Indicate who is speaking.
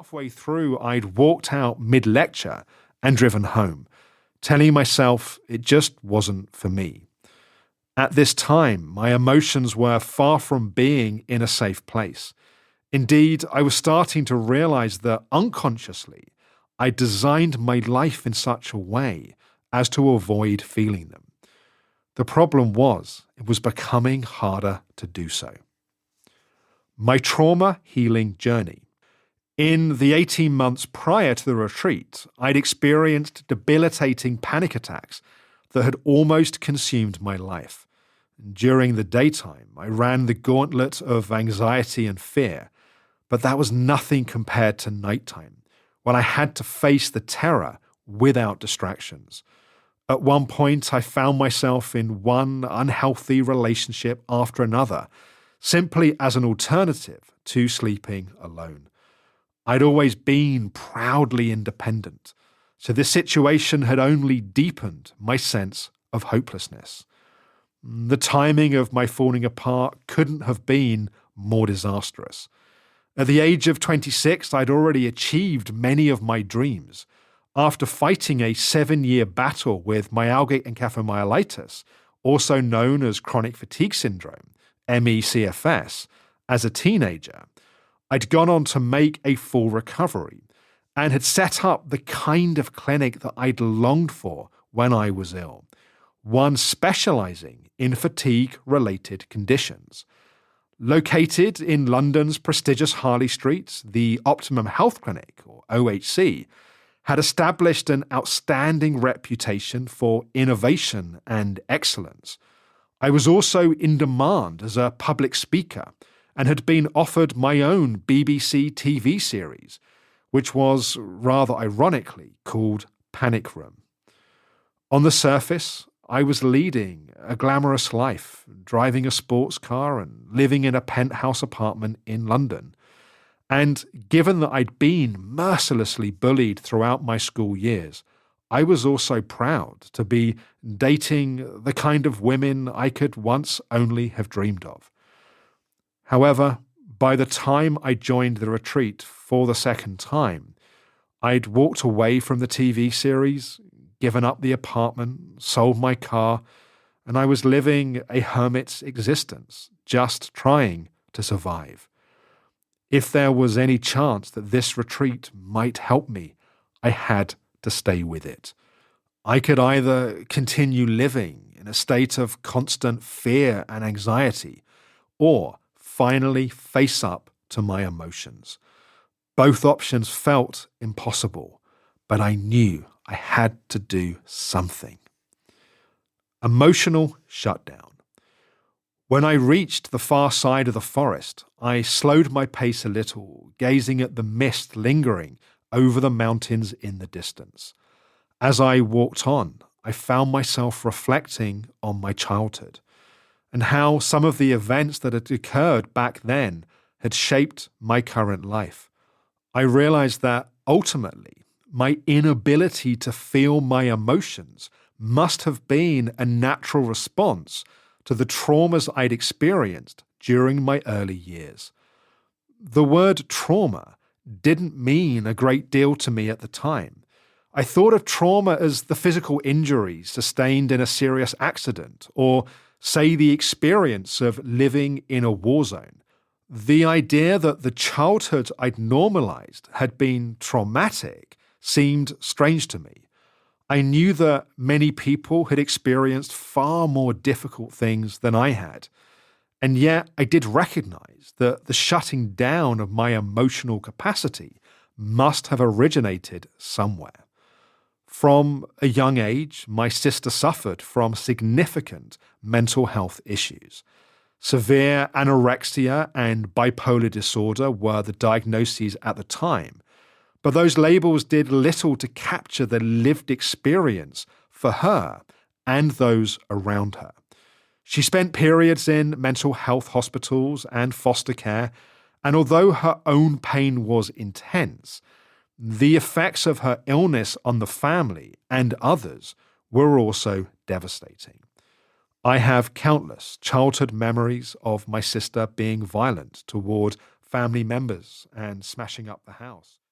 Speaker 1: halfway through, I'd walked out mid-lecture and driven home, telling myself it just wasn't for me. At this time, my emotions were far from being in a safe place. Indeed, I was starting to realize that unconsciously, I designed my life in such a way as to avoid feeling them. The problem was, it was becoming harder to do so. My trauma healing journey. In the 18 months prior to the retreat, I'd experienced debilitating panic attacks that had almost consumed my life. During the daytime, I ran the gauntlet of anxiety and fear, but that was nothing compared to nighttime, when I had to face the terror without distractions. At one point, I found myself in one unhealthy relationship after another, simply as an alternative to sleeping alone. I'd always been proudly independent, so this situation had only deepened my sense of hopelessness. The timing of my falling apart couldn't have been more disastrous. At the age of 26, I'd already achieved many of my dreams. After fighting a 7-year battle with myalgic encephalomyelitis, also known as chronic fatigue syndrome, ME/CFS, as a teenager, I'd gone on to make a full recovery and had set up the kind of clinic that I'd longed for when I was ill, one specializing in fatigue-related conditions. Located in London's prestigious Harley Street, the Optimum Health Clinic, or OHC, had established an outstanding reputation for innovation and excellence. I was also in demand as a public speaker and had been offered my own BBC TV series, which was, rather ironically, called Panic Room. On the surface, I was leading a glamorous life, driving a sports car and living in a penthouse apartment in London. And given that I'd been mercilessly bullied throughout my school years, I was also proud to be dating the kind of women I could once only have dreamed of. However, by the time I joined the retreat for the second time, I'd walked away from the TV series, given up the apartment, sold my car, and I was living a hermit's existence, just trying to survive. If there was any chance that this retreat might help me, I had to stay with it. I could either continue living in a state of constant fear and anxiety, or finally face up to my emotions. Both options felt impossible, but I knew I had to do something. Emotional shutdown. When I reached the far side of the forest, I slowed my pace a little, gazing at the mist lingering over the mountains in the distance. As I walked on, I found myself reflecting on my childhood and how some of the events that had occurred back then had shaped my current life. I realized that ultimately, my inability to feel my emotions must have been a natural response to the traumas I'd experienced during my early years. The word trauma didn't mean a great deal to me at the time. I thought of trauma as the physical injuries sustained in a serious accident, or, say, the experience of living in a war zone. The idea that the childhood I'd normalized had been traumatic seemed strange to me. I knew that many people had experienced far more difficult things than I had, and yet I did recognize that the shutting down of my emotional capacity must have originated somewhere. From a young age, my sister suffered from significant mental health issues. Severe anorexia and bipolar disorder were the diagnoses at the time, but those labels did little to capture the lived experience for her and those around her. She spent periods in mental health hospitals and foster care, and although her own pain was intense, the effects of her illness on the family and others were also devastating. I have countless childhood memories of my sister being violent toward family members and smashing up the house.